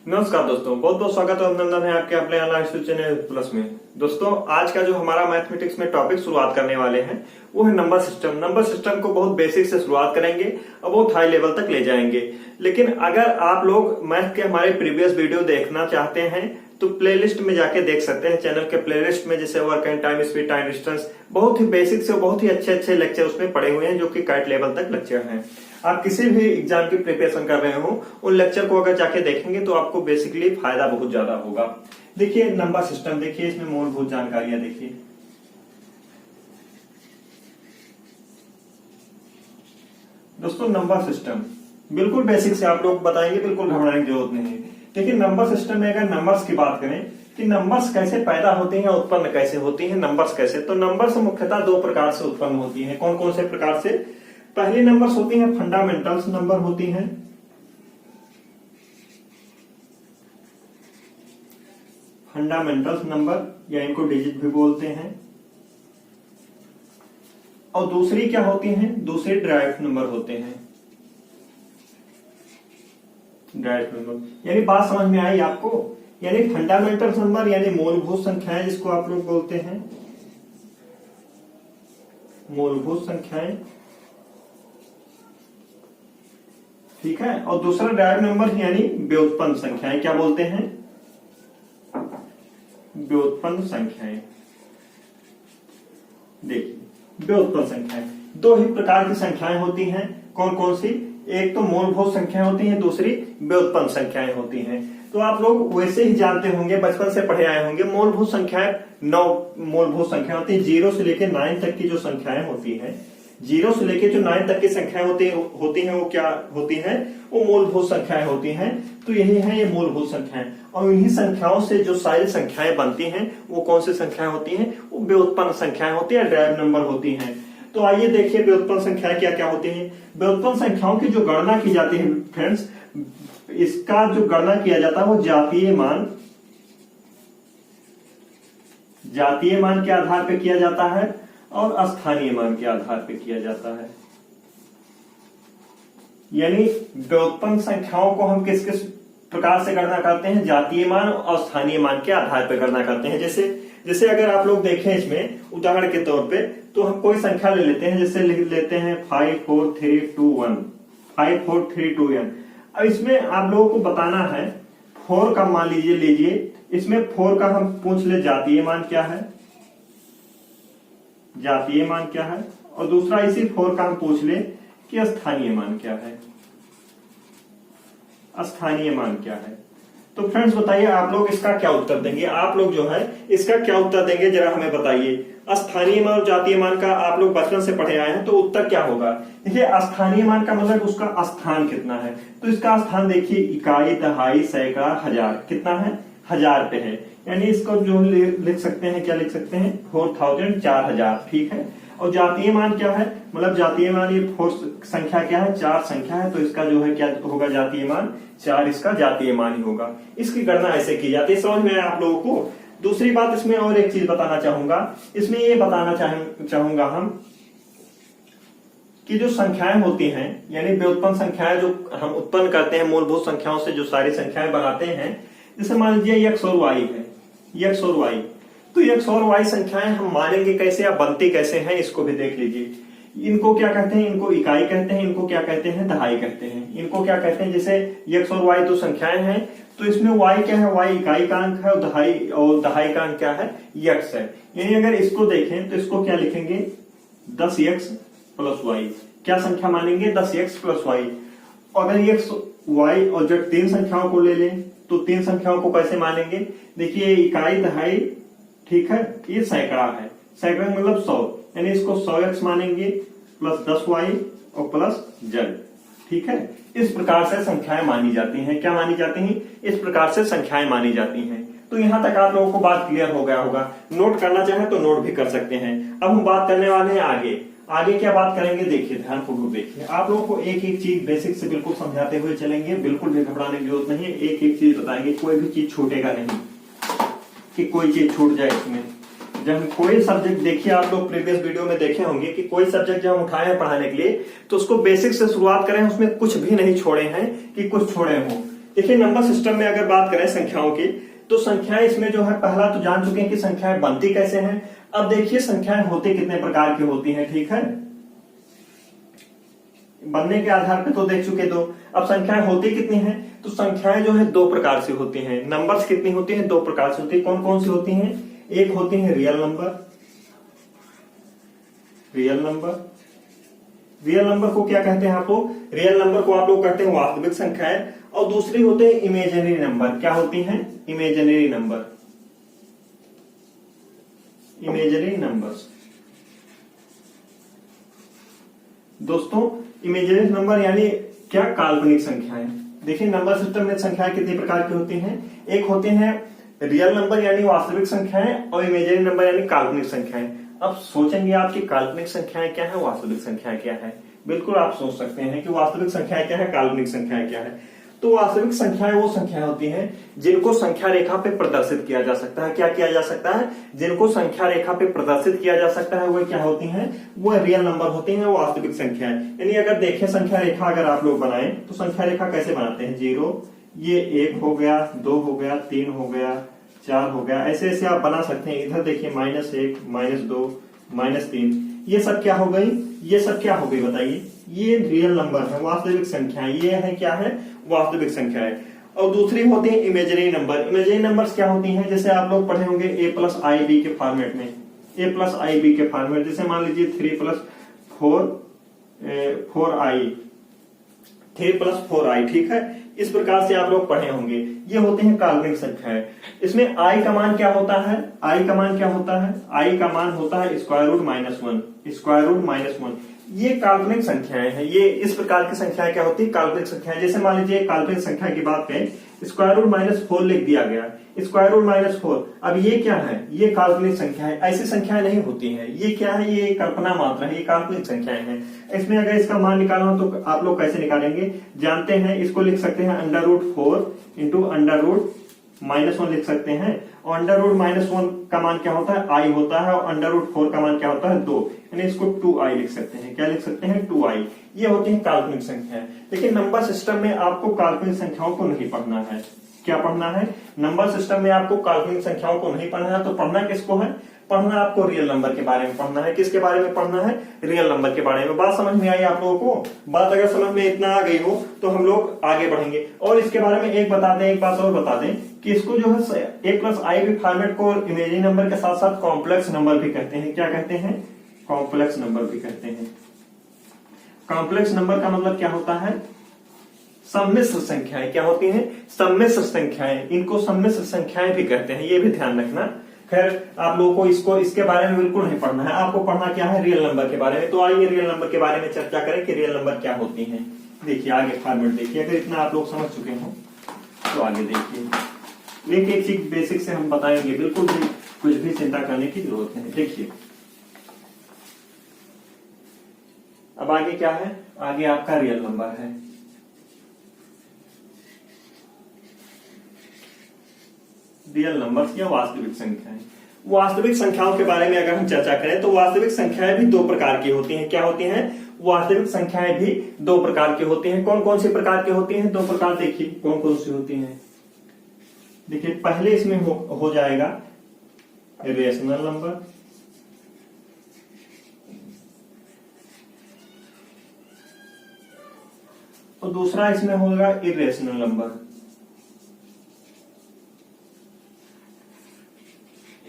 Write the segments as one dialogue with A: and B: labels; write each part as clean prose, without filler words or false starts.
A: नमस्कार दोस्तों, बहुत बहुत स्वागत और अभिनंदन है आपके अपने ऑनलाइन चैनल प्लस में। दोस्तों, आज का जो हमारा मैथमेटिक्स में टॉपिक शुरुआत करने वाले हैं वो है नंबर सिस्टम। नंबर सिस्टम को बहुत बेसिक से शुरुआत करेंगे और बहुत हाई लेवल तक ले जाएंगे। लेकिन अगर आप लोग मैथ के हमारे प्रीवियस वीडियो देखना चाहते हैं तो प्लेलिस्ट में जाके देख सकते हैं। चैनल के प्लेलिस्ट में जैसे work and time, speed, time distance, बहुत ही बेसिक से बहुत ही अच्छे अच्छे लेक्चर उसमें पड़े हुए हैं जो कि काइट लेवल तक लेक्चर हैं। आप किसी भी एग्जाम की प्रिपरेशन कर रहे हो उन लेक्चर को अगर जाके देखेंगे तो आपको बेसिकली फायदा बहुत ज्यादा होगा। देखिए नंबर सिस्टम, देखिए इसमें मूलभूत जानकारियां देखिए। दोस्तों नंबर सिस्टम बिल्कुल बेसिक से आप लोग बताएंगे, बिल्कुल घबराने की जरूरत नहीं है। देखिए नंबर सिस्टम में अगर नंबर्स की बात करें कि नंबर्स कैसे पैदा होते हैं, उत्पन्न कैसे होती हैं नंबर्स कैसे, तो नंबर्स मुख्यतः दो प्रकार से उत्पन्न होती हैं। कौन कौन से प्रकार से? पहली नंबर्स होती हैं फंडामेंटल्स नंबर होती हैं। फंडामेंटल्स नंबर या इनको डिजिट भी बोलते हैं। और दूसरी क्या होती हैं? दूसरे ड्राइव्ड नंबर होते हैं। ड्राइव्ड नंबर यानी बात समझ में आई आपको? यानी फंडामेंटल नंबर यानी मूलभूत संख्याएं जिसको आप लोग बोलते हैं, मूलभूत संख्याएं, ठीक है। और दूसरा ड्राइव्ड नंबर यानी व्युत्पन्न संख्याएं, क्या बोलते हैं? व्युत्पन्न संख्याएं। देखिए व्युत्पन्न संख्याएं दो ही प्रकार की संख्याएं होती हैं। कौन कौन सी? एक तो मूलभूत संख्याएं होती हैं, दूसरी व्युत्पन्न संख्याएं होती हैं। तो आप लोग वैसे ही जानते होंगे, बचपन से पढ़े आए होंगे, मूलभूत संख्याएं 9 मूलभूत संख्या होती है। 0 से लेकर 9 तक की जो संख्याएं होती हैं, 0 से लेकर जो 9 तक की संख्याएं होती हैं वो क्या होती हैं? वो मूलभूत संख्याएं होती हैं। तो यही है ये मूलभूत संख्याएं। और इन्हीं संख्याओं से जो सारी संख्याएं बनती हैं वो कौन सी संख्याएं होती हैं? वो व्युत्पन्न संख्याएं होती है, ड्राइव्ड नंबर होती हैं। तो आइए देखिए व्युत्पन्न संख्याएं क्या क्या होती हैं। व्युत्पन्न संख्याओं की जो गणना की जाती है फ्रेंड्स, इसका जो गणना किया जाता है वो जातीय मान के आधार पर किया जाता है और स्थानीय मान के आधार पर किया जाता है। यानी व्युत्पन्न संख्याओं को हम किस किस प्रकार से गणना करते हैं? जातीय मान और स्थानीय मान के आधार पर गणना करते हैं। जैसे अगर आप लोग देखें इसमें उदाहरण के तौर पे, तो हम कोई संख्या ले लेते हैं, जैसे लिख लेते हैं 5 4 3 2 1, 5 4 3 2 1। अब इसमें आप लोगों को बताना है 4 का मान लीजिए इसमें 4 का हम पूछ ले जातीय मान क्या है, जातीय मान क्या है, और दूसरा इसी 4 का हम पूछ ले कि स्थानीय मान क्या है, स्थानीय मान क्या है। तो फ्रेंड्स बताइए आप लोग इसका क्या उत्तर देंगे? आप लोग जो है इसका क्या उत्तर देंगे जरा हमें बताइए। स्थानीय मान और जातीय मान का आप लोग बचपन से पढ़े आए हैं, तो उत्तर क्या होगा? देखिए स्थानीय मान का मतलब उसका स्थान कितना है, तो इसका स्थान देखिए इकाई, दहाई, सैकड़ा, हजार, कितना है? 1000 पे है। यानी इसको जो लिख सकते हैं, क्या लिख सकते हैं? 4000, 4000, ठीक है। और जातीय मान क्या है? मतलब जातीय मान ये 4 संख्या क्या है? 4 संख्या है, तो इसका जो है क्या होगा? जातीय मान 4, इसका जातीय मान ही होगा। इसकी गणना ऐसे की जाती है। समझ में आया आप लोगों को? दूसरी बात इसमें और एक चीज बताना चाहूंगा, इसमें ये बताना चाहूंगा हम कि जो संख्याएं होती हैं यानी व्युत्पन्न संख्याएं जो हम उत्पन्न करते हैं मूलभूत संख्याओं से, जो सारी संख्याएं बनाते हैं, जैसे मान लीजिए x और y है, x और y, तो x और y संख्याएं हम मानेंगे कैसे या बनती कैसे हैं इसको भी देख लीजिए। इनको क्या कहते हैं? इनको इकाई कहते हैं। इनको क्या कहते हैं? दहाई कहते हैं। इनको क्या कहते हैं? जैसे x और y दो संख्याएं हैं, तो इसमें y क्या है? y इकाई का अंक है, और दहाई का अंक क्या है? x है। यानी अगर इसको देखें तो इसको क्या लिखेंगे? 10x plus y। क्या संख्या मानेंगे? 10x plus y। अगर x y और जब 3 संख्याओं को ले लें तो 3 संख्याओं को कैसे मानेंगे? देखिए इकाई, दहाई, ठीक है, ये सैकड़ा है, सैकड़ा मतलब 100, यानी इसको 100x मानेंगे प्लस 10y और प्लस z, ठीक है। इस प्रकार से संख्याएं मानी जाती हैं। क्या मानी जाती हैं? इस प्रकार से संख्याएं मानी जाती हैं। तो यहां तक आप लोगों को बात क्लियर हो गया होगा। नोट करना चाहे तो नोट भी कर सकते हैं। अब हम बात करने वाले हैं आगे क्या बात करेंगे? देखिए ध्यानपूर्वक देखिए। आप लोगों को एक एक चीज बेसिक से बिल्कुल समझाते हुए चलेंगे, बिल्कुल भी घबराने की जरूरत नहीं है। एक एक चीज बताएंगे, कोई भी चीज छूटेगा नहीं कि कोई चीज छूट जाए इसमें। जब हम कोई सब्जेक्ट, देखिए आप लोग प्रीवियस वीडियो में देखे होंगे कि कोई सब्जेक्ट जब हम उठाए हैं पढ़ाने के लिए तो उसको बेसिक से शुरुआत करें, उसमें कुछ भी नहीं छोड़े हैं कि कुछ छोड़े हों। देखिए नंबर सिस्टम में अगर बात करें संख्याओं की, तो संख्याएं इसमें जो है पहला तो जान चुके हैं कि संख्याएं बनती कैसे हैं। अब देखिए संख्याएं होती कितने प्रकार की होती हैं, ठीक है, बनने के आधार पे तो देख चुके दो। अब संख्याएं होती कितनी हैं, तो संख्याएं जो है दो प्रकार से होती हैं। नंबर्स कितनी होती हैं, दो प्रकार से होती है। कौन कौन सी होती हैं, एक होती है रियल नंबर, रियल नंबर को क्या कहते हैं आप लोग, रियल नंबर को आप लोग कहते हैं वास्तविक संख्याएं। और दूसरी होते हैं इमेजिनरी नंबर, क्या होती हैं, इमेजिनरी नंबर, इमेजिनरी नंबर्स। दोस्तों इमेजिनरी नंबर यानी क्या, काल्पनिक संख्याएं। देखिए नंबर सिस्टम में संख्याएं कितनी प्रकार की होती हैं, एक होते हैं रियल नंबर यानी वास्तविक संख्याएं, और इमेजिनरी नंबर यानी काल्पनिक संख्याएं। अब सोचेंगे आप कि काल्पनिक संख्याएं क्या है, वास्तविक संख्याएं क्या है। बिल्कुल आप सोच सकते हैं कि वास्तविक संख्याएं क्या है, काल्पनिक संख्याएं क्या है। तो वास्तविक संख्याएं वो संख्याएं होती हैं जिनको संख्या रेखा पे प्रदर्शित किया जा सकता है। क्या किया जा सकता है, जिनको संख्या रेखा पे प्रदर्शित किया जा सकता है, वो क्या होती हैं, वो रियल नंबर होती हैं, वास्तविक संख्याएं। यानी अगर देखें संख्या रेखा अगर आप लोग बनाएं तो संख्या रेखा कैसे बनाते हैं, 0, ये 1 हो गया, 2 हो गया, 3 हो गया, 4 हो गया, ऐसे ऐसे आप बना सकते हैं। इधर देखिए -1, -2, -3, ये सब क्या हो गई, ये सब क्या हो गई बताइए, ये रियल नंबर है, वास्तविक संख्या। ये है क्या है, वास्तविक संख्या है। और दूसरी होती है इमेजिनरी नंबर। इमेजिनरी नंबर्स क्या होती हैं, जैसे आप लोग पढ़े होंगे a+ib के फॉर्मेट में, a+ib के फॉर्मेट, जैसे मान लीजिए 3+4i, ठीक है, इस प्रकार से आप लोग पढ़े होंगे। ये होते हैं काल्पनिक संख्याएं। इसमें i का मान क्या होता है, i का मान क्या होता है, i का मान होता है √-1। ये काल्पनिक संख्याएं हैं। ये इस प्रकार की संख्याएं क्या होती है, काल्पनिक संख्याएं। जैसे मान लीजिए काल्पनिक संख्या की बात करें, √-4 लिख दिया गया, √-4। अब ये क्या है, ये काल्पनिक संख्या है। ऐसी संख्याएं नहीं होती हैं, ये क्या है, ये कल्पना मात्र है, ये काल्पनिक संख्याएं हैं। इसमें अगर इसका मान निकालना हो तो आप लोग कैसे निकालेंगे, जानते हैं, इसको लिख सकते हैं √4 इंटू √-1 लिख सकते हैं। और √-1 का मान क्या होता है, i होता है, और √4 का मान क्या होता है, 2, यानी इसको 2i लिख सकते हैं। क्या लिख सकते हैं, 2i। ये होती है काल्पनिक संख्याएं। लेकिन नंबर सिस्टम में आपको काल्पनिक संख्याओं को नहीं पढ़ना है। क्या पढ़ना है, नंबर सिस्टम में आपको काल्पनिक संख्याओं को नहीं पढ़ना है। तो पढ़ना किसको है, पढ़ना आपको रियल नंबर के बारे में पढ़ना है। किसके बारे में पढ़ना है, रियल नंबर के बारे में। बात समझ में आई आप लोगों को, बात अगर समझ में इतना आ गई हो तो हम लोग आगे बढ़ेंगे। और इसके बारे में एक बात और बता दें कि इसको जो है a+ib फॉर्मेट को इमेजिनरी नंबर के साथ साथ कॉम्प्लेक्स नंबर भी कहते हैं। क्या कहते हैं, कॉम्प्लेक्स नंबर भी कहते हैं। कॉम्प्लेक्स नंबर का मतलब क्या होता है, सम्मिश्र संख्याएं। क्या होती हैं, सम्मिश्र संख्याएं। इनको सम्मिश्र संख्याएं भी कहते हैं, ये भी ध्यान रखना। खैर आप लोगों को इसके बारे में बिल्कुल नहीं पढ़ना है, आपको पढ़ना क्या है, रियल नंबर के बारे में। तो आइए रियल नंबर के बारे में चर्चा करें कि रियल नंबर क्या होती हैं। देखिए आगे फॉर्मेट देखिए, अगर इतना आप लोग समझ चुके हो तो आगे देखिए, एक एक चीज बेसिक से हम बताएंगे, बिल्कुल भी कुछ भी चिंता करने की जरूरत नहीं। देखिए अब आगे क्या है, आगे आपका रियल नंबर है। रियल नंबर्स या वास्तविक संख्याएं। वास्तविक संख्याओं के बारे में अगर हम चर्चा करें तो वास्तविक संख्याएं भी दो प्रकार की होती हैं। क्या होती हैं, वास्तविक संख्याएं भी दो प्रकार की होती हैं। कौन कौन सी प्रकार की होती हैं, दो प्रकार। देखिए कौन कौन सी होती हैं। देखिए पहले इसमें हो जाएगा रेशनल नंबर, और दूसरा इसमें होगा इरेशनल नंबर।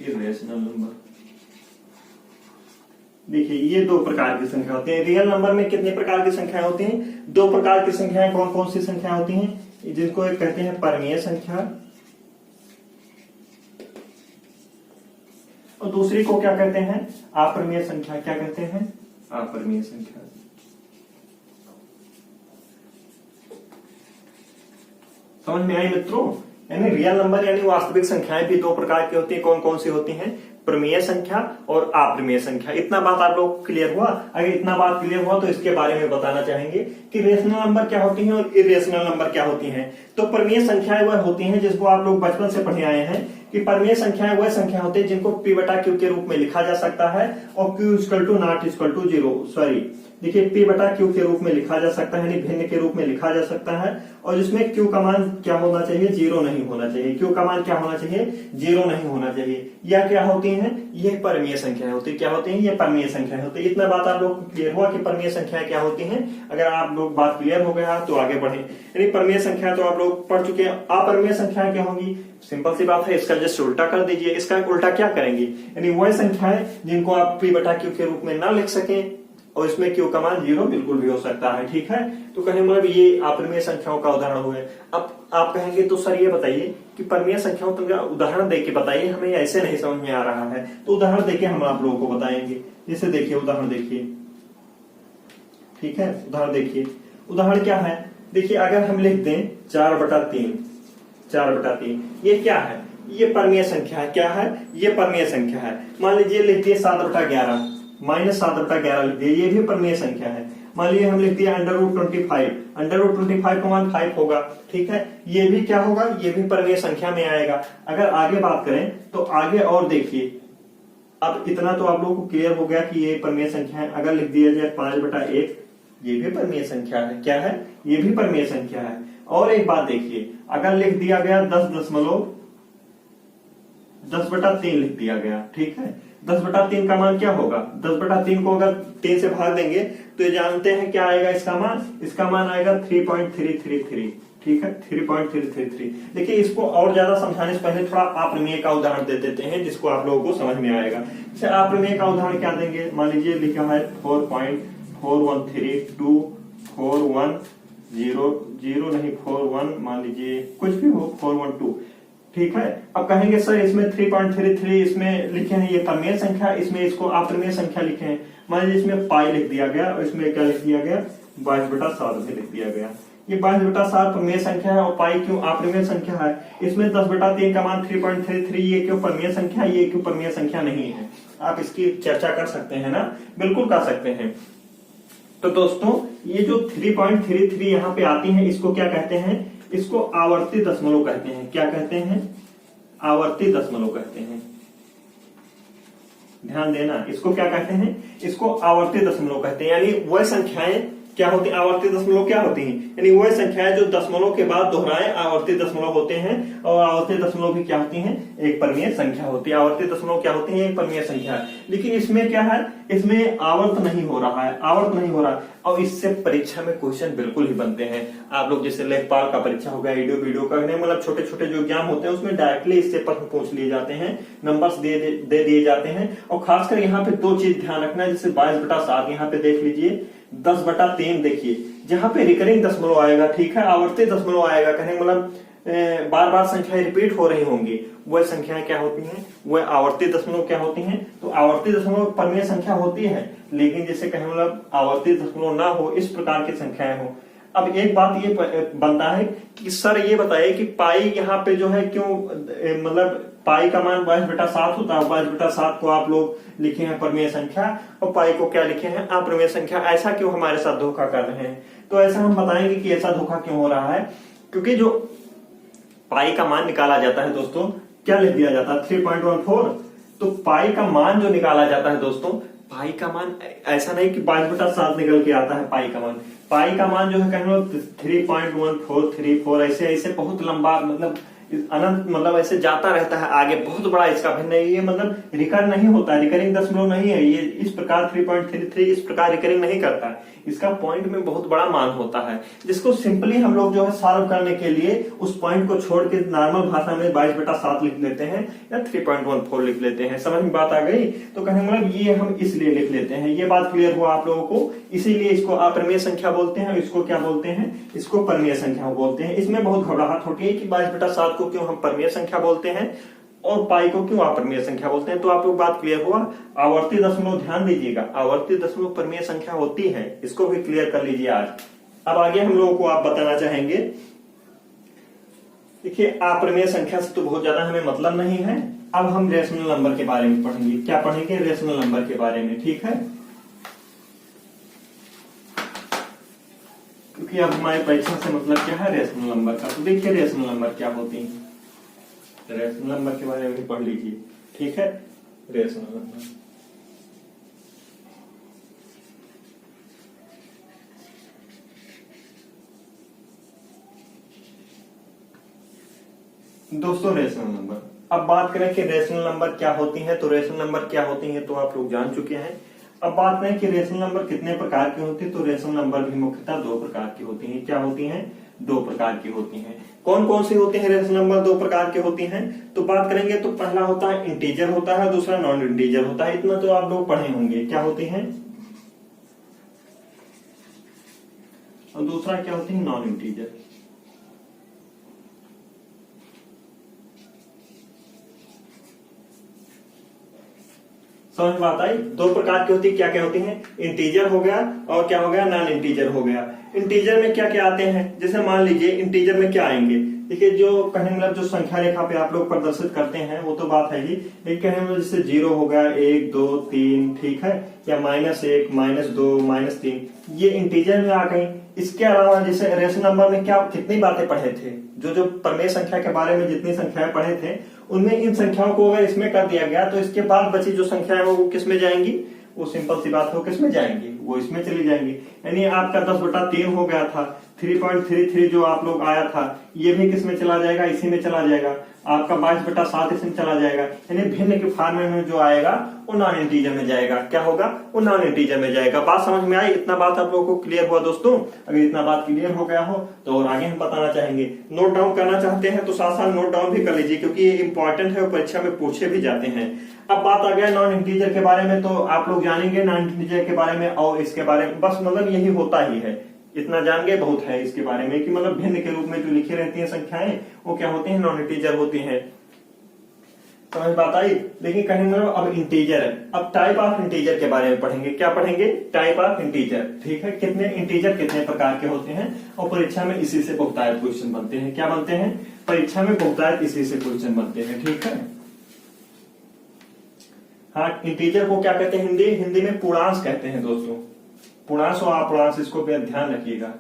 A: इरेशनल नंबर, देखिए ये दो प्रकार की संख्या होती है। रियल नंबर में कितने प्रकार की संख्याएं होती हैं, दो प्रकार की संख्याएं। कौन कौन सी संख्याएं होती हैं, जिनको एक कहते हैं परमीय संख्या, और दूसरी को क्या कहते हैं, अपरिमेय संख्या। क्या कहते हैं, अपरिमेय संख्या। समझ में आई मित्रों। यानी रियल नंबर यानी वास्तविक संख्याएं भी दो प्रकार की होती है। कौन कौन सी होती हैं, प्रमेय संख्या और अप्रमेय संख्या। इतना बात आप लोग क्लियर हुआ। अगर इतना बात क्लियर हुआ तो इसके बारे में बताना चाहेंगे कि रेशनल नंबर क्या होती हैं और इरेशनल नंबर क्या होती हैं। तो प्रमेय संख्याएं वह होती हैं जिसको आप लोग बचपन से पढ़े आए हैं कि प्रमेय संख्याएं वह संख्या होती है जिनको p/q के रूप में लिखा जा सकता है और q = 0, सॉरी देखिए p बटा q के रूप में लिखा जा सकता है, यानी भिन्न के रूप में लिखा जा सकता है। और जिसमें q का मान क्या होना चाहिए, 0 नहीं होना चाहिए। q का मान क्या होना चाहिए, 0 नहीं होना चाहिए। यह क्या होती है, ये परमीय संख्याएं होती है। क्या होती हैं, ये परमीय संख्याएं होती है। इतना बात आप लोग को क्लियर हुआ कि परमीय संख्याएं क्या होती हैं। अगर आप लोग बात क्लियर हो गया तो आगे बढ़े। यानी परमीय संख्या तो आप लोग पढ़ चुके हैं। अपरमीय संख्याएं क्या होंगी, सिंपल सी बात है, इसका जस्ट उल्टा कर दीजिए। इसका उल्टा क्या करेंगे, यानी वह संख्याएं जिनको आप p बटा q के रूप में ना लिख सकें और इसमें q का मान 0 बिल्कुल भी हो सकता है। ठीक है, तो कहने मतलब ये अपरमीय संख्याओं का उदाहरण हुए। अब आप कहेंगे तो सर ये बताइए कि परमीय संख्याओं का उदाहरण देके बताइए, हमें ऐसे नहीं समझ में आ रहा है। तो उदाहरण देके हम आप लोगों को बताएंगे। जैसे देखिए उदाहरण देखिए, ठीक है, उदाहरण देखिए। उदाहरण क्या है, देखिए अगर हम लिख दें 4/3, 4/3, ये क्या है, ये परमीय संख्या है। क्या है, ये परमीय संख्या है। मान लीजिए लिख दिए 7/11, -7/11 लिख दिए, ये भी परमीय संख्या है। मान लीजिए हम लिख दिए √25, √25 का मान 5 होगा। ठीक है, ये भी क्या होगा, ये भी परमीय संख्या में आएगा। अगर आगे बात करें तो आगे और देखिए, अब इतना तो आप लोगों को क्लियर हो गया कि ये परमीय संख्या है। अगर लिख दिया जाए 5/1, ये भी परमीय संख्या है। क्या है, ये भी परमीय संख्या है। और एक बात देखिए, अगर लिख दिया गया 10/3 लिख दिया गया। ठीक है, 10/3 का मान क्या होगा, 10/3 को अगर 3 से भाग देंगे तो ये जानते हैं क्या आएगा इसका मान, इसका मान आएगा 3.333। ठीक है, 3.333। देखिए इसको और ज्यादा समझाने से पहले थोड़ा अपरमेय का उदाहरण दे देते हैं जिसको आप लोगों को समझ में आएगा। जैसे अपरमेय का उदाहरण क्या देंगे, मान लीजिए लिखा है 4.4132410 नहीं 41, मान लीजिए कुछ भी हो, 412। ठीक है, अब कहेंगे सर इसमें 3.33 इसमें लिखे हैं, ये परमेय संख्या, इसमें इसको अपरमेय संख्या लिखे हैं। मान लीजिए इसमें पाई लिख दिया गया और इसमें क्या लिख दिया गया, 22/7 भी लिख दिया गया। ये 22/7 परमेय संख्या है और पाई क्यों अपरमेय संख्या है। इसमें 10/3 का मान 3.33, ये क्यों परमेय संख्या, ये क्यों परमेय संख्या नहीं है। आप इसकी चर्चा कर सकते हैं ना, बिल्कुल कर सकते हैं। तो दोस्तों ये जो 3.33 यहाँ पे आती है, इसको क्या कहते हैं, इसको आवर्ती दशमलव कहते हैं। क्या कहते हैं, आवर्ती दशमलव कहते हैं। ध्यान देना, इसको क्या कहते हैं, इसको आवर्ती दशमलव कहते हैं। यानी वह संख्याएं क्या होती है, आवर्ती दशमलव क्या होती हैं, यानी वह संख्याएं जो दशमलव के बाद दोहराए आवर्ती दशमलव होते हैं। और आवर्ती दशमलव भी क्या होती हैं, एक परमीय संख्या होती है। आवर्ती दशमलव क्या होती है, एक परमीय संख्या है। लेकिन इसमें क्या है, इसमें आवर्त नहीं हो रहा है, आवर्त नहीं हो रहा। और इससे परीक्षा में क्वेश्चन बिल्कुल ही बनते हैं। आप लोग जैसे लेखपाल का परीक्षा हो गया, वीडियो का, मतलब छोटे छोटे जो एग्जाम होते हैं उसमें डायरेक्टली इससे प्रश्न पूछ लिए जाते हैं, नंबर्स दे दिए जाते हैं। और खासकर यहाँ पे दो चीज ध्यान रखना है, जैसे 22/7 यहाँ पे देख लीजिए, 10/3 देखिए, जहां पे रिकरिंग दशमलव आएगा, ठीक है, आवर्ती दशमलव आएगा, कहने मतलब बार बार संख्याएं रिपीट हो रही होंगी, वह संख्याएं क्या होती हैं, वह आवर्ती दशमलव क्या होती हैं। तो आवर्ती दशमलव परमीय संख्या होती है, लेकिन जैसे कहें मतलब आवर्ती दशमलव ना हो, इस प्रकार की संख्याएं हो। अब एक बात ये बनता है कि सर ये बताइए कि पाई यहाँ पे जो है क्यों, मतलब पाई का मान 22/7 होता है, 22/7 को आप लोग लिखे हैं परमीय संख्या और पाई को क्या लिखे हैं, अपरमीय संख्या। ऐसा क्यों हमारे साथ धोखा कर रहे हैं, तो ऐसा हम बताएंगे कि ऐसा धोखा क्यों हो रहा है। क्योंकि जो पाई का मान निकाला जाता है दोस्तों, क्या लिख दिया जाता है, 3.14। तो पाई का मान जो निकाला जाता है दोस्तों, पाई का मान ऐसा नहीं कि 22/7 निकल के आता है। पाई का मान जो है कहने 3.1434, ऐसे ऐसे बहुत लंबा, मतलब अनंत, मतलब ऐसे जाता रहता है आगे, बहुत बड़ा इसका भिन्न है। ये मतलब रिकर नहीं होता, रिकरिंग दशमलव नहीं है ये। इस प्रकार 3.33 इस प्रकार रिकरिंग नहीं करता है, इसका पॉइंट में बहुत बड़ा मान होता है, जिसको सिंपली हम लोग जो है सॉल्व करने के लिए उस पॉइंट को छोड़ के नॉर्मल भाषा में 22/7 लिख लेते हैं या 3.14 लिख लेते हैं। समझ में बात आ गई। तो कहने मतलब ये हम इसलिए लिख लेते हैं। ये बात क्लियर हुआ आप लोगों को। इसीलिए इसको अपरमेय संख्या बोलते हैं, इसको क्या बोलते हैं, इसको परमीय संख्या बोलते हैं। इसमें बहुत घबराहट होती है कि 22/7 को क्यों हम परमीय संख्या बोलते हैं और पाई को क्यों अपरमीय संख्या बोलते हैं। तो आप लोग बात क्लियर हुआ। आवर्ती दशमलव ध्यान दीजिएगा, आवर्ती दशमलव परमीय संख्या होती है, इसको भी क्लियर कर लीजिए आज। अब आगे हम लोगों को आप बताना चाहेंगे, देखिए अपरमीय संख्या से तो बहुत ज्यादा हमें मतलब नहीं है। अब हम रेशनल नंबर के बारे में पढ़ेंगे। क्या पढ़ेंगे, रेशनल नंबर के बारे में, ठीक है। क्योंकि अब हमारे परीक्षा से मतलब क्या है, रेशनल नंबर का। तो देखिए रेशनल नंबर क्या होती है, रेशनल नंबर के बारे में भी पढ़ लीजिए, ठीक है। रेशनल नंबर, दोस्तों रेशनल नंबर, अब बात करें कि रेशनल नंबर क्या होती हैं, तो रेशनल नंबर क्या होती हैं तो आप लोग जान चुके हैं। अब बात करें कि रेशनल नंबर कितने प्रकार की होती है, तो रेशनल नंबर भी मुख्यतः दो प्रकार की होती हैं। क्या होती हैं? दो प्रकार की होती हैं। कौन कौन सी होती है रेशनल नंबर दो प्रकार की होती हैं? तो बात करेंगे तो पहला होता है इंटीजर होता है, दूसरा नॉन इंटीजर होता है। इतना तो आप लोग पढ़े होंगे। क्या होती हैं? और दूसरा क्या होती है? Non integer. समझ बात आई? दो प्रकार की होती है। क्या क्या होती हैं? इंटीजर हो गया और क्या हो गया? नॉन इंटीजर हो गया। इंटीजर में क्या क्या आते हैं? जैसे मान लीजिए इंटीजर में क्या आएंगे, देखिए जो कहने मतलब जो संख्या रेखा पे आप लोग प्रदर्शित करते हैं वो तो बात है ही, लेकिन कहने मतलब जैसे 0 हो गया, 1 2 3, ठीक है, या -1 -2 -3, ये इंटीजर में आ गई। इसके अलावा जैसे रेशनल नंबर में क्या कितनी बातें पढ़े थे, जो प्रमेय संख्या के बारे में जितनी संख्याएं पढ़े थे उनमें इन संख्याओं को अगर इसमें कर दिया गया तो इसके बाद बची जो संख्याएं वो किस में जाएंगी? वो सिंपल सी बात हो किस में जाएंगी? वो इसमें चली जाएंगी। यानी आपका 10/3 हो गया था, 3.33 जो आप लोग आया था ये भी किस में चला जाएगा? इसी में चला जाएगा। आपका 22/7 इसमें चला जाएगा। यानी भिन्न के फॉर्मेट में जो आएगा वो नॉन इंटीजर में जाएगा। क्या होगा? वो नॉन इंटीजर में जाएगा। बात समझ में आई? इतना बात आप लोगों को क्लियर हुआ दोस्तों? अगर इतना बात क्लियर हो गया हो तो और आगे हम बताना चाहेंगे। नोट डाउन करना चाहते हैं तो साथ साथ नोट डाउन भी कर लीजिए, क्योंकि ये इंपॉर्टेंट है और परीक्षा में पूछे भी जाते हैं। अब बात आ गया नॉन इंटीजर के बारे में, तो आप लोग जानेंगे नॉन इंटीजर के बारे में और इसके बारे में, बस मतलब यही होता ही है। इतना जान गए बहुत है इसके बारे में कि मतलब भिन्न के रूप में जो लिखी रहती हैं संख्याएं वो क्या होती हैं? नॉन इंटीजर होती हैं। समझ बात आई? लेकिन कहेंगे मतलब अब इंटीजर है। अब टाइप ऑफ इंटीजर के बारे में पढ़ेंगे। क्या पढ़ेंगे? Type of integer. ठीक है, कितने इंटीजर कितने प्रकार के होते हैं और परीक्षा में इसी से बहुतायत क्वेश्चन बनते हैं। क्या बनते हैं? परीक्षा में बहुतायत इसी से क्वेश्चन बनते हैं। ठीक है, हाँ, इंटीजर को क्या कहते हैं? हिंदी में पूर्णांश कहते हैं दोस्तों। पूर्णांश और अपूर्णांश, इसको ध्यान रखिएगा।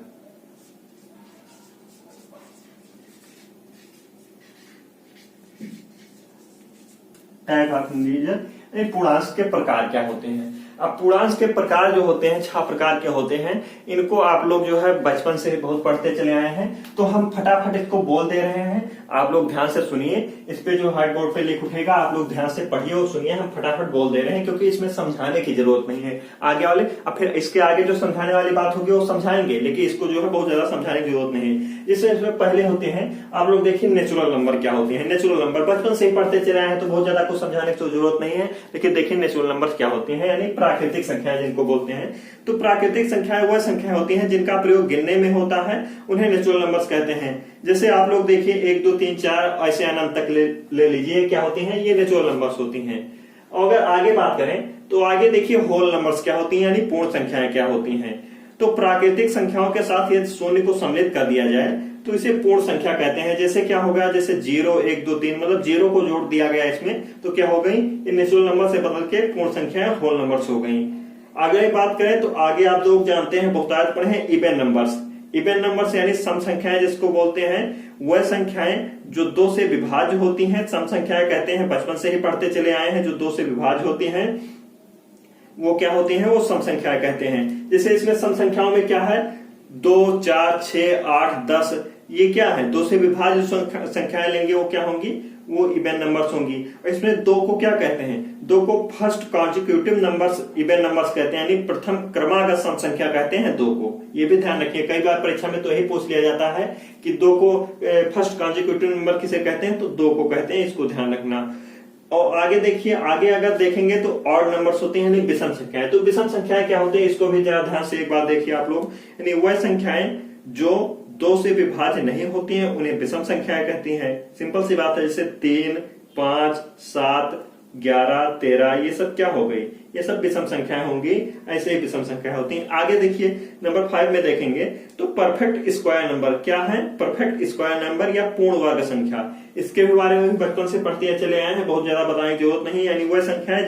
A: टाइप ऑफ इंटीजर, पूर्णांश के प्रकार क्या होते हैं? अब पूर्णांश के प्रकार जो होते हैं 6 प्रकार के होते हैं। इनको आप लोग जो है बचपन से बहुत पढ़ते चले आए हैं, तो हम फटाफट इसको बोल दे रहे हैं। आप लोग ध्यान से सुनिए, इस पे जो व्हाइट बोर्ड पे लिख उठेगा आप लोग ध्यान से पढ़िए और सुनिए। हम फटाफट बोल दे रहे हैं क्योंकि इसमें समझाने की जरूरत नहीं है। आगे वाले अब फिर इसके आगे जो समझाने वाली बात होगी वो समझाएंगे, लेकिन इसको जो है बहुत ज्यादा समझाने की जरूरत नहीं है। इसमें पहले होते हैं आप लोग देखिए नेचुरल नंबर क्या होते हैं। नेचुरल नंबर बचपन से ही पढ़ते चले आए हैं तो बहुत ज्यादा कुछ समझाने की जरूरत नहीं है, लेकिन देखिए नेचुरल नंबर क्या होते हैं, यानी प्राकृतिक संख्याएं जिनको बोलते हैं। तो प्राकृतिक संख्याएं वह संख्याएं होती हैं जिनका प्रयोग गिनने में होता है, उन्हें नेचुरल नंबर्स कहते हैं। जैसे आप लोग देखिए 1 2 3 4 ऐसे अनंत तक ले लीजिए, क्या होती हैं? ये नेचुरल नंबर्स होती हैं। और अगर आगे बात करें तो आगे देखिए होल नंबर्स क्या होती हैं, यानी पूर्ण संख्याएं क्या होती हैं। तो प्राकृतिक संख्याओं के साथ यदि शून्य को सम्मिलित कर दिया जाए तो इसे पूर्ण संख्या कहते हैं। जैसे क्या हो गया? जैसे 0 1 2 3, मतलब 0 को जोड़ दिया गया इसमें तो क्या हो गई? ये नेचुरल नंबर से बदल के पूर्ण संख्याएं होल नंबर्स हो गई। आगे बात करें तो आगे आप लोग जानते हैं बहुतायत पढ़े हैं इवन नंबर्स। इवन नंबर्स यानी सम संख्याएं जिसको बोलते हैं, वह संख्याएं जो 2 से विभाज्य होती हैं सम संख्याएं कहते हैं। बचपन से ही पढ़ते चले आए हैं, जो 2 से विभाज्य होती हैं वो क्या होती हैं? वो सम संख्याएं कहते हैं। जैसे इसमें सम संख्याओं में क्या है? 2 4 6 8 10, ये क्या है? 2 से विभाज्य संख्याएं लेंगे वो क्या होंगी? वो इवन नंबर्स होंगी। इसमें 2 को क्या कहते हैं? 2 को first consecutive numbers even numbers कहते हैं, यानी प्रथम क्रमागत सम संख्या कहते हैं 2 को। ये भी ध्यान रखिए, कई बार परीक्षा में तो यही पूछ लिया जाता है कि 2 को फर्स्ट कॉन्जिक्यूटिव नंबर किसे कहते हैं? तो 2 को कहते हैं, इसको ध्यान रखना। और आगे देखिए, आगे अगर देखेंगे तो ऑड नंबर्स होते हैं यानी विषम संख्याएं। तो विषम संख्याएं क्या होते हैं इसको भी जरा ध्यान से एक बार देखिए आप लोग, यानी वह संख्याएं जो 2 से विभाज्य नहीं होती हैं उन्हें विषम संख्याएं कहती हैं। सिंपल सी बात है, जैसे 3 5 7 11 13, ये सब क्या हो गई? ये सब विषम संख्याएं होंगी। ऐसे ही विषम संख्याएं होती हैं। आगे देखिए नंबर 5 में देखेंगे तो परफेक्ट स्क्वायर नंबर क्या है? परफेक्ट स्क्वायर नंबर या पूर्ण वर्ग संख्या, इसके भी बारे में बचपन से पढ़ते चले आए हैं, बहुत ज्यादा बताने की जरूरत नहीं। यानी वह संख्या है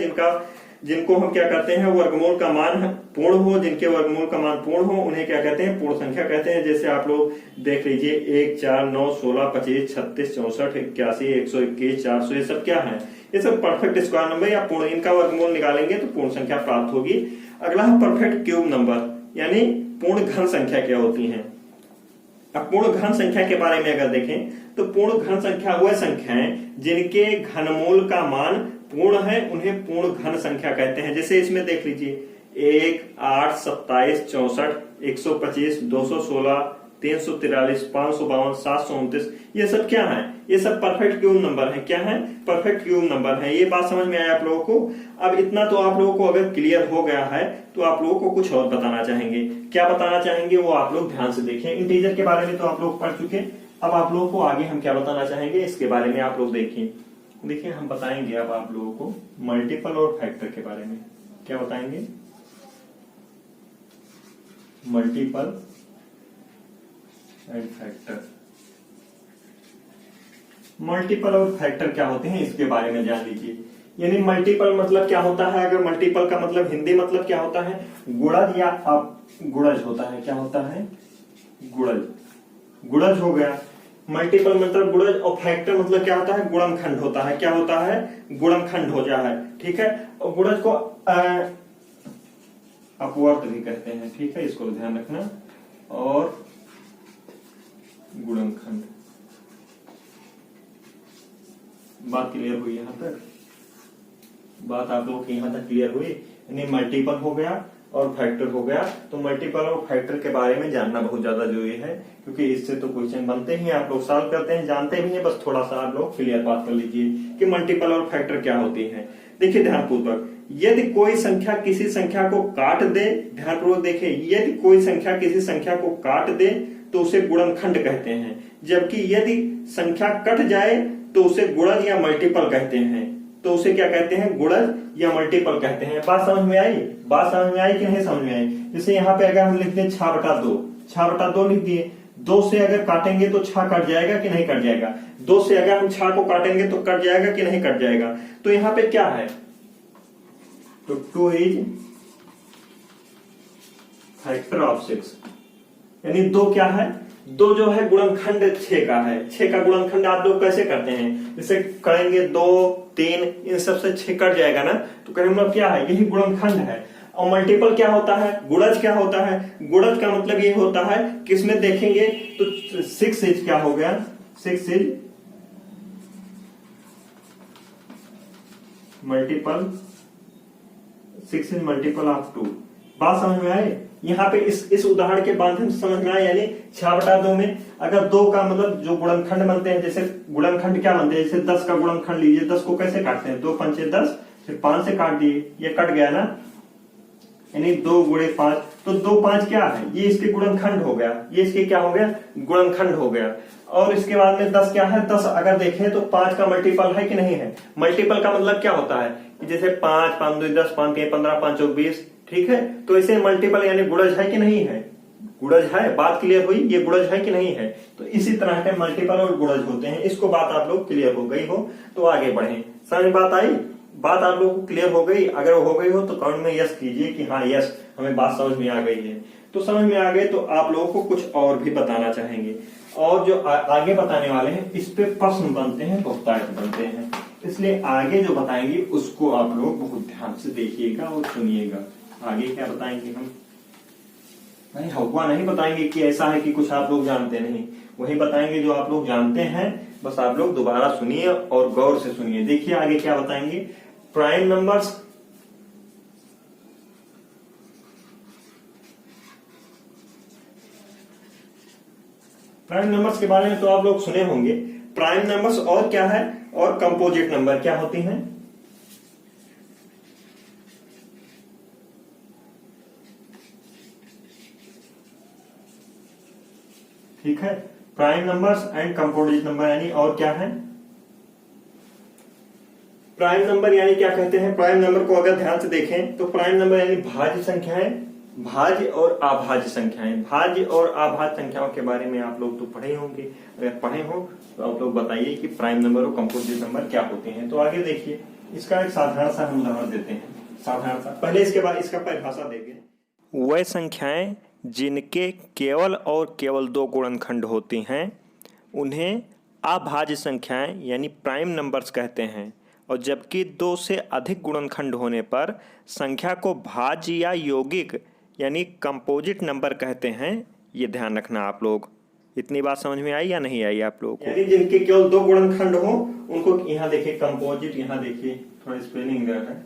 A: जिनको हम क्या कहते हैं? वर्गमूल का मान पूर्ण हो, जिनके वर्गमूल का मान पूर्ण हो उन्हें क्या कहते हैं? पूर्ण संख्या कहते हैं। जैसे आप लोग देख लीजिए 1 4 9 16 25 36 64 81 121 400, ये सब क्या है? ये सब परफेक्ट स्क्वायर नंबर या पूर्ण, इनका वर्गमूल निकालेंगे तो पूर्ण संख्या प्राप्त होगी। अगला है परफेक्ट क्यूब नंबर, यानी पूर्ण घन संख्या क्या होती है? अब पूर्ण घन संख्या के बारे में अगर देखें तो पूर्ण घन संख्या वह संख्याएं जिनके घनमूल का मान पूर्ण है, उन्हें पूर्ण घन संख्या कहते हैं। जैसे इसमें देख लीजिए 1, 8, 27, 64, 125, 216, 343, 552, 729, ये सब क्या है? ये सब परफेक्ट क्यूब नंबर है। क्या है? परफेक्ट क्यूब नंबर है। ये बात समझ में आया आप लोगों को? अब इतना तो आप लोगों को अगर क्लियर हो गया है तो आप लोगों को कुछ और बताना चाहेंगे। क्या बताना चाहेंगे वो आप लोग ध्यान से देखें। इंटीजर के बारे में तो आप लोग पढ़ चुके, अब आप लोगों को आगे हम क्या बताना चाहेंगे इसके बारे में आप लोग देखिए। देखिए हम बताएंगे अब आप लोगों को मल्टीपल और फैक्टर के बारे में। क्या बताएंगे? Multiple and factor. मल्टीपल और फैक्टर क्या होते हैं इसके बारे में जान लीजिए। यानी मल्टीपल मतलब क्या होता है? अगर मल्टीपल का मतलब हिंदी मतलब क्या होता है? गुणज या गुणज होता है। क्या होता है? गुणज। गुणज हो गया। मल्टीपल मतलब गुणज, और फैक्टर मतलब क्या होता है? गुणनखंड होता है। क्या होता है? गुणनखंड हो जाए। ठीक है। और गुणज को अपवर्त भी कहते हैं। ठीक है, इसको ध्यान रखना। और गुणनखंड। बात क्लियर हुई यहां तक? बात आप लोगों की यहां तक क्लियर हुई? यानी मल्टीपल हो गया और फैक्टर हो गया। तो मल्टीपल और फैक्टर के बारे में जानना बहुत ज्यादा जरूरी है, क्योंकि इससे तो क्वेश्चन बनते ही आप लोग सॉल्व करते हैं, जानते भी हैं। बस थोड़ा सा आप लोग क्लियर बात कर लीजिए कि मल्टीपल और फैक्टर क्या होती है। देखिए ध्यानपूर्वक, यदि कोई संख्या किसी संख्या को काट दे, ध्यानपूर्वक देखिए, यदि कोई संख्या किसी संख्या को काट दे तो उसे गुणनखंड कहते हैं, जबकि यदि संख्या कट जाए तो उसे गुणज या मल्टीपल कहते हैं। तो उसे क्या कहते हैं? गुणज या मल्टीपल कहते हैं। बात समझ में आई? बात समझ में आई कि नहीं समझ में आई? जैसे यहाँ पे अगर हम लिखते हैं 6/2, 6/2 लिख दिए। 2 से अगर काटेंगे तो 6 कट जाएगा कि नहीं कट जाएगा? 2 से अगर हम 6 को काटेंगे तो कट जाएगा कि नहीं कट जाएगा? तो यहाँ पे क्या है? तो 2 इज फैक्टर ऑफ 6, यानी 2 क्या है? 2 जो है गुणनखंड 6 का है। 6 का गुणनखंड आप लोग कैसे करते हैं? जैसे करेंगे 2, 3, इन सब से 6 कट जाएगा ना, तो करेंगे क्या है? यही गुणनखंड है। और मल्टीपल क्या होता है? गुणज क्या होता है? गुणज का मतलब ये होता है कि इसमें देखेंगे तो 6 इज क्या हो गया? 6 is multiple, 6 is multiple of 2। बात समझ में आए? यहाँ पे इस उदाहरण के माध्यम से समझ में आया। यानी 6/2 में अगर 2 का मतलब जो गुणनखंड बनते हैं, जैसे गुणनखंड क्या बनते हैं? जैसे 10 का गुणनखंड लीजिए। 10 को कैसे काटते हैं? 2 पंचे 10, फिर 5 से काट दिए, ये कट गया ना, यानी 2 गुणे 5। तो 2 5 क्या है? ये इसके गुणनखंड हो गया। ये इसके क्या हो गया? गुणनखंड हो गया। और इसके बाद में 10 क्या है? 10 अगर देखें तो 5 का मल्टीपल है कि नहीं है? मल्टीपल का मतलब क्या होता है? जैसे 5, 5 2 10, 5 3 15, 5 4 20। ठीक है, तो इसे मल्टीपल यानी गुणज है कि नहीं है? गुणज है। बात क्लियर हुई? ये गुणज है कि नहीं है? तो इसी तरह के मल्टीपल और गुणज होते हैं। इसको बात आप लोग क्लियर हो गई हो तो आगे बढ़े। समझ बात आई? बात आप लोगों को क्लियर हो गई? अगर हो गई हो तो कमेंट में यस कीजिए कि हाँ यस, हमें बात समझ में आ गई है। तो समझ में आ गए तो आप लोगों को कुछ और भी बताना चाहेंगे, और जो आगे बताने वाले हैं इस पे प्रश्न बनते हैं, बहुतायत बनते हैं, इसलिए आगे जो बताएंगे उसको आप लोग बहुत ध्यान से देखिएगा और सुनिएगा। आगे क्या बताएंगे हम? नहीं हवा नहीं बताएंगे कि ऐसा है कि कुछ आप लोग जानते नहीं, वही बताएंगे जो आप लोग जानते हैं। बस आप लोग दोबारा सुनिए और गौर से सुनिए। देखिए आगे क्या बताएंगे। प्राइम नंबर्स, प्राइम नंबर्स के बारे में तो आप लोग सुने होंगे। प्राइम नंबर्स और क्या है? और कंपोजिट नंबर क्या होती हैं? ठीक है, prime numbers and composite number यानी और क्या है? प्राइम नंबर यानी क्या कहते हैं? प्राइम नंबर को अगर ध्यान से देखें तो प्राइम नंबर यानी भाज्य संख्याएं, भाज्य और अभाज्य संख्याएं। भाज्य और अभाज्य संख्याओं के बारे में आप लोग तो पढ़े होंगे, अगर पढ़े हो तो आप लोग बताइए कि प्राइम नंबर और कंपोजिट नंबर क्या होते हैं। तो आगे देखिए, इसका एक साधारण सा हम उदाहरण देते हैं। साधारण सा, पहले इसके बाद इसका परिभाषा देंगे। वह संख्याएं जिनके केवल और केवल 2 गुणनखंड होती हैं उन्हें अभाज्य संख्याएं यानी प्राइम नंबर्स कहते हैं, और जबकि 2 से अधिक गुणनखंड होने पर संख्या को भाज्य या यौगिक यानी कंपोजिट नंबर कहते हैं। ये ध्यान रखना आप लोग।
B: इतनी बात समझ में आई या नहीं आई आप लोगों को?
A: यानी जिनके केवल दो गुणनखंड हो उनको यहाँ देखिए कंपोजिट, यहाँ देखिए थोड़ा स्पेलिंग है,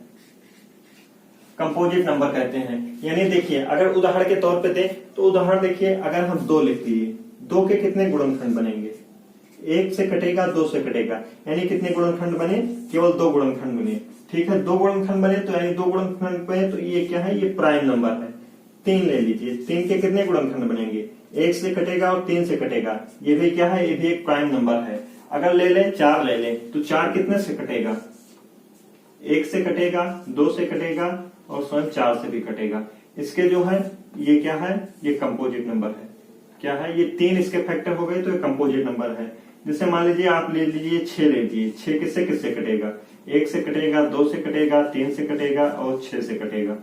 A: कंपोजिट नंबर कहते हैं। यानी देखिए अगर उदाहरण के तौर पे दे तो उदाहरण देखिए, अगर हम 2 लिख दिए, 2 के कितने गुणनखंड बनेंगे? 1 से कटेगा, 2 से कटेगा, यानी कितने गुणनखंड बने? केवल 2 गुणनखंड बने। ठीक है, 2 गुणनखंड बने तो यानी 2 गुणनखंड बने तो ये क्या है? ये प्राइम नंबर है। 3 ले लीजिए, 3 के कितने गुणनखंड बनेंगे? 1 से कटेगा और 3 से कटेगा, ये भी क्या है? ये भी एक प्राइम नंबर है। अगर ले लें 4 ले लें तो 4 कितने से कटेगा? 1 से कटेगा, 2 से कटेगा और स्वयं 4 से भी कटेगा। इसके जो है ये क्या है? ये कंपोजिट नंबर है। क्या है? ये 3 इसके फैक्टर हो गए तो ये कंपोजिट नंबर है। जैसे मान लीजिए आप ले लीजिए 6 ले लीजिए, 6 किससे किससे कटेगा? 1 से कटेगा, 2 से कटेगा, 3 से कटेगा और 6 से कटेगा,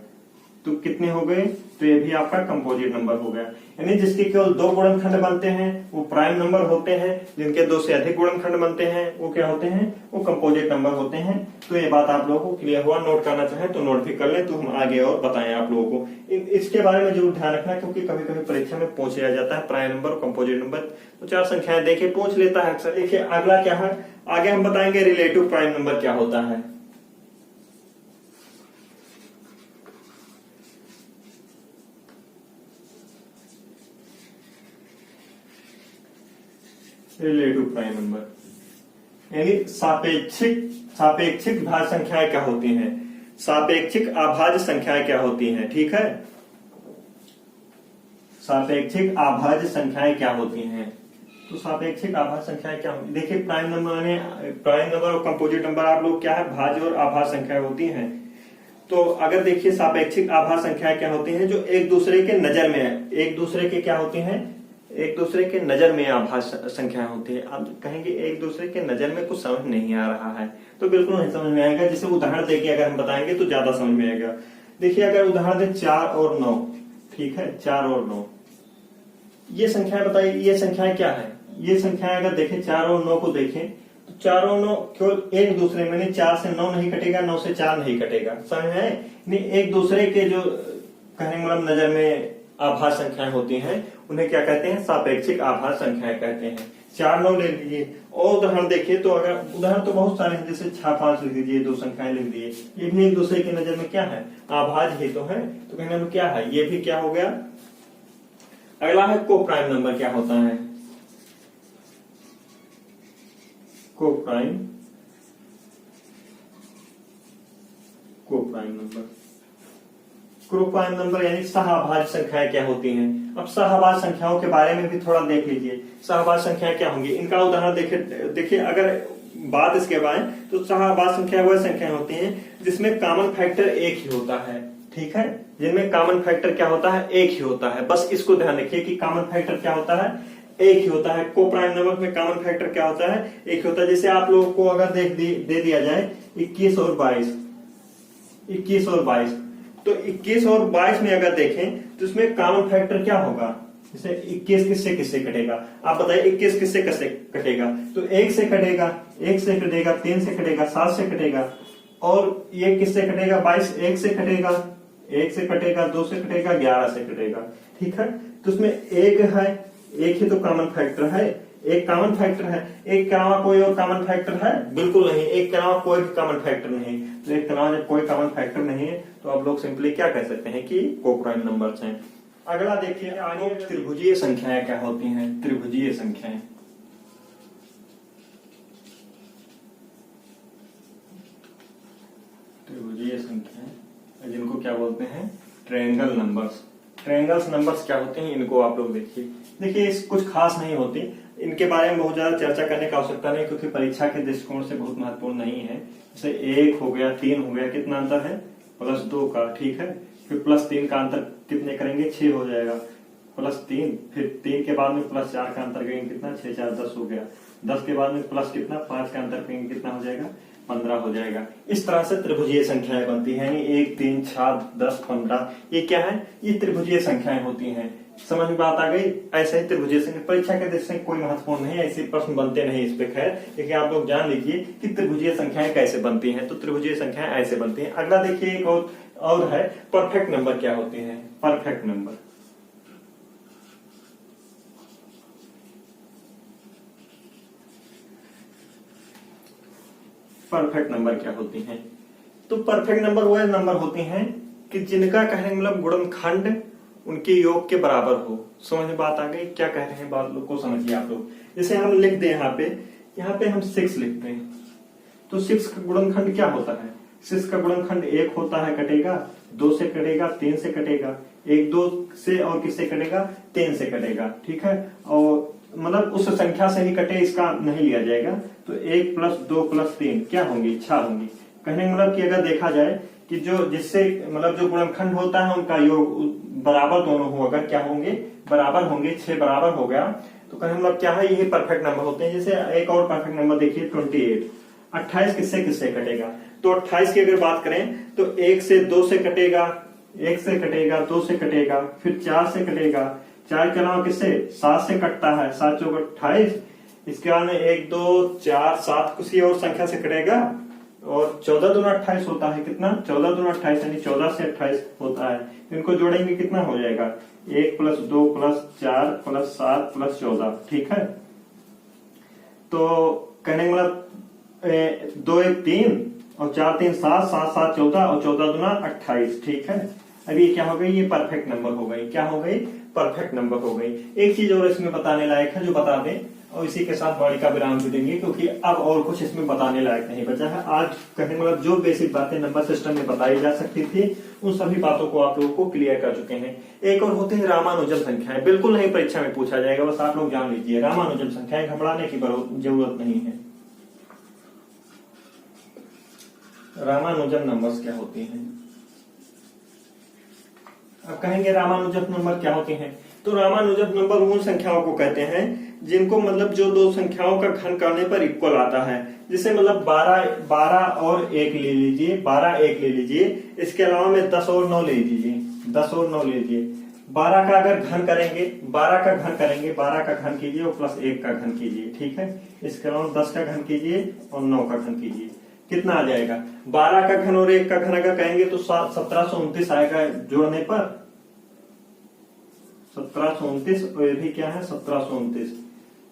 A: तो कितने हो गए? तो ये भी आपका कंपोजिट नंबर हो गया। यानी जिसके केवल 2 गुणनखंड बनते हैं वो प्राइम नंबर होते हैं, जिनके 2 से अधिक गुणनखंड बनते हैं वो क्या होते हैं? वो कंपोजिट नंबर होते हैं। तो ये बात आप लोगों को क्लियर हुआ? नोट करना चाहे तो नोट भी कर लें, तो हम आगे और बताएं आप लोगों को। इसके बारे में जरूर ध्यान रखना, क्योंकि कभी कभी परीक्षा में पूछ लिया जाता है प्राइम नंबर और कंपोजिट नंबर, तो 4 संख्याएं देखे पूछ लेता है अक्सर। देखिए अगला क्या है, आगे हम बताएंगे रिलेटिव प्राइम नंबर क्या होता है। रिलेटिव प्राइम नंबर यानी सापेक्षिक भाज्य संख्याएं क्या होती हैं? सापेक्षिक अभाज्य संख्याएं क्या होती हैं? ठीक है, सापेक्षिक अभाज्य संख्याएं क्या होती हैं? तो सापेक्षिक अभाज्य संख्याएं क्या होती? देखिए प्राइम नंबर और कंपोजिट नंबर आप लोग क्या है? भाज्य और अभाज्य संख्याएं होती हैं। तो अगर देखिए सापेक्षिक अभाज्य संख्याएं क्या होती हैं? जो एक दूसरे के नजर में है, एक दूसरे के क्या होती हैं? एक दूसरे के नजर में अभाज्य संख्याएं होती है। आप कहेंगे एक दूसरे के नजर में कुछ समझ नहीं आ रहा है, तो बिल्कुल नहीं समझ में आएगा। जैसे उदाहरण देके अगर हम बताएंगे तो ज्यादा समझ में आएगा। देखिए अगर उदाहरण दें 4 और 9, ठीक है, 4 और 9 ये संख्याएं बताइए, ये संख्याएं क्या है? ये संख्याएं अगर देखें 4 और 9 को देखें तो 4 और 9 केवल एक दूसरे में, 4 से 9 नहीं कटेगा, 9 से 4 नहीं कटेगा, समझ है? नहीं, एक दूसरे के जो कहने मतलब नजर में आभाज्य संख्याएं होती हैं उन्हें क्या कहते हैं? सापेक्षिक आभाज्य संख्याएं कहते हैं। 4 9 ले लीजिए और उदाहरण देखिए, तो अगर उदाहरण तो बहुत सारे हैं, जैसे 6 5 लिख दीजिए, 2 संख्याएं लिख दिए, ये भी एक दूसरे की नजर में क्या है? आभाज्य ही तो है। तो कहने में क्या है? ये भी क्या हो गया? अगला है को प्राइम नंबर क्या होता है? को प्राइम नंबर, क्रोपाइन नंबर यानी सहभाज्य संख्याएं क्या होती हैं? अब सहभाज्य संख्याओं के बारे में भी थोड़ा देख लीजिए। सहभाज्य संख्याएं क्या होंगी? इनका उदाहरण देखिए अगर बात इसके बारे में, तो सहभाज्य संख्या वह संख्याएं होती हैं जिसमें कॉमन फैक्टर एक ही होता है। ठीक है, जिनमें कॉमन फैक्टर क्या होता है? एक ही होता है। बस इसको ध्यान रखिए कि कॉमन फैक्टर क्या होता है? एक ही होता है। को प्राइम नंबर में कॉमन फैक्टर क्या होता है? एक ही होता है। जैसे आप लोगों को अगर दे दिया जाए 21 और 22, 21 और 22, तो 21 और 22 में अगर देखें तो इसमें कॉमन फैक्टर क्या होगा? जैसे 21 किससे किससे कटेगा? आप बताइए 21 किससे किससे कटेगा? तो 1 से कटेगा, 1 से कटेगा, 3 से कटेगा, 7 से कटेगा, और ये किससे कटेगा? 22 1 से कटेगा, 1 से कटेगा, 2 से कटेगा, 11 से कटेगा। ठीक है, तो उसमें एक है, एक ही तो कॉमन फैक्टर है, एक कॉमन फैक्टर है। एक के अलावा कोई और कॉमन फैक्टर है? बिल्कुल नहीं, एक के अलावा कोई भी कॉमन फैक्टर नहीं। तो एक के अलावा जब कोई कॉमन फैक्टर नहीं है तो आप लोग सिंपली क्या कह सकते हैं कि को प्राइम नंबर्स हैं। अगला देखिए आगे त्रिभुजीय संख्याएं क्या होती हैं? त्रिभुजीय संख्याएं, त्रिभुजीय संख्याएं जिनको क्या बोलते हैं? Triangle numbers. ट्रायंगल्स नंबर्स क्या होते हैं? इनको आप लोग देखिए कुछ खास नहीं होती, इनके बारे में बहुत ज्यादा चर्चा करने की आवश्यकता नहीं, क्योंकि परीक्षा के दृष्टिकोण से बहुत महत्वपूर्ण नहीं है। जैसे 1 हो गया, 3 हो गया, कितना अंतर है? +2 का। ठीक है, फिर +3 का अंतर कितने करेंगे? 6 हो जाएगा, +3, फिर 3 के बाद में +4 का अंतर करेंगे, कितना? 6 4 10 हो गया। 10 के बाद में प्लस कितना? 5 का अंतर करेंगे, कितना हो जाएगा? 15 हो जाएगा। इस तरह से त्रिभुजीय संख्याएं बनती है, यानी 1 3 6 10 15, ये क्या है? ये त्रिभुजीय संख्याएं होती हैं। समझ में बात आ गई? ऐसे ही त्रिभुजीय संख्या परीक्षा के दृष्टि से कोई महत्वपूर्ण नहीं है, ऐसे प्रश्न बनते नहीं इस पे। खैर, लेकिन आप लोग जान लीजिए कि त्रिभुजीय संख्याएं कैसे बनती हैं। तो त्रिभुजीय संख्याएं ऐसे बनती हैं। अगला देखिए एक और है, परफेक्ट नंबर क्या होते हैं? परफेक्ट नंबर, परफेक्ट नंबर क्या होती हैं। तो परफेक्ट नंबर वो नंबर होते हैं कि जिनका कहने मतलब गुणनखंड उनके योग के बराबर हो। समझ में बात आ गई, क्या कह रहे हैं बात लोग को समझिए आप लोग। जैसे हम लिख दें यहाँ पे हम 6 लिखते हैं, तो 6 का गुणनखंड क्या होता है। 6 का गुणनखंड 1 होता है, कटेगा 2 से कटेगा, 3 से कटेगा, 1 2 से और किससे कटेगा, 3 से कटेगा। ठीक है, और मतलब उस संख्या से ही कटे इसका नहीं लिया जाएगा। तो 1 + 2 + 3 क्या होंगी, 6 होंगी। कहने मतलब कि अगर देखा जाए कि जो जिससे मतलब जो गुणनखंड होता है उनका योग बराबर दोनों हो, अगर क्या होंगे, बराबर होंगे, 6 बराबर हो गया, तो कहने मतलब क्या है, यही परफेक्ट नंबर होते हैं। जैसे एक और परफेक्ट नंबर देखिए 28, 28 किससे किससे कटेगा। तो 28 की अगर बात करें तो 1 से 2 से कटेगा, 1 से कटेगा, 2 से कटेगा, फिर 4 से कटेगा, 4 के अलावा किससे, 7 से कटता है, 7 चौक 28। इसके बाद में 1 2 4 7 किसी और संख्या से कटेगा, और 14 दूना 28 होता है। कितना, 14 दूना 28 यानी 14 से 28 होता है। इनको जोड़ेंगे कितना हो जाएगा, 1 + 2 + 4 + 7 + 14। ठीक है, तो कहने मतलब 2 1 3 और 4 3 7 7 7 14 और 14 दूना 28। ठीक है, अब ये क्या हो गई, ये परफेक्ट नंबर हो गई। क्या हो गई, परफेक्ट नंबर हो गई। एक चीज और इसमें बताने लायक है जो बता दें, और इसी के साथ बॉडी का विराम भी देंगे, क्योंकि अब और कुछ इसमें बताने लायक नहीं बचा है। आज कहने मतलब जो बेसिक बातें नंबर सिस्टम में बताई जा सकती थी उन सभी बातों को आप लोगों को क्लियर कर चुके हैं। एक और होते हैं रामानुजन संख्याएं, बिल्कुल नहीं परीक्षा में पूछा जाएगा, बस आप लोग जान लीजिए रामानुजन संख्याएं, घबराने की जरूरत नहीं है। रामानुजन नंबर्स क्या होती हैं। अब कहेंगे रामानुजन नंबर क्या होते हैं, तो रामानुजन नंबर उन संख्याओं को कहते हैं जिनको मतलब जो दो संख्याओं का घन करने पर इक्वल आता है। जैसे मतलब 12 और 1 ले लीजिए, 12 1 ले लीजिए, इसके अलावा में 10 और 9 ले लीजिए, 10 और 9 ले लीजिए। 12 का अगर घन करेंगे, 12 का घन करेंगे, 12 का घन कीजिए और +1 का घन कीजिए। ठीक है, इसके अलावा 10 का घन कीजिए और 9 का घन कीजिए, कितना आ जाएगा। 12 का घन और 1 का घन अगर कहेंगे तो 1729 आएगा जोड़ने पर, 1729, और ये भी क्या है 1729।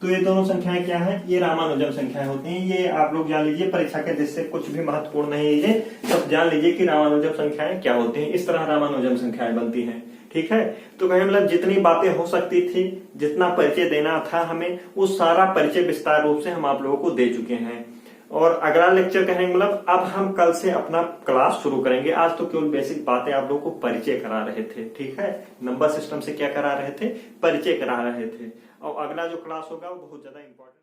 A: तो ये दोनों संख्याएं क्या है, ये रामानुजन संख्याएं होती हैं। ये आप लोग जान लीजिए, परीक्षा के दृष्टि से कुछ भी महत्वपूर्ण नहीं है ये, सब जान लीजिए कि रामानुजन संख्याएं क्या होती हैं। इस तरह रामानुजन संख्याएं बनती हैं। ठीक है, तो कहें मतलब जितनी बातें हो सकती थी, जितना परिचय देना था हमें, वो सारा परिचय विस्तार रूप से हम आप लोगों को दे चुके हैं। और अगला लेक्चर कहेंगे मतलब अब हम कल से अपना क्लास शुरू करेंगे। आज तो केवल बेसिक बातें आप लोगों को परिचय करा रहे थे। ठीक है, नंबर सिस्टम से क्या करा रहे थे, परिचय करा रहे थे। और अगला जो क्लास होगा वो बहुत ज्यादा इंपॉर्टेंट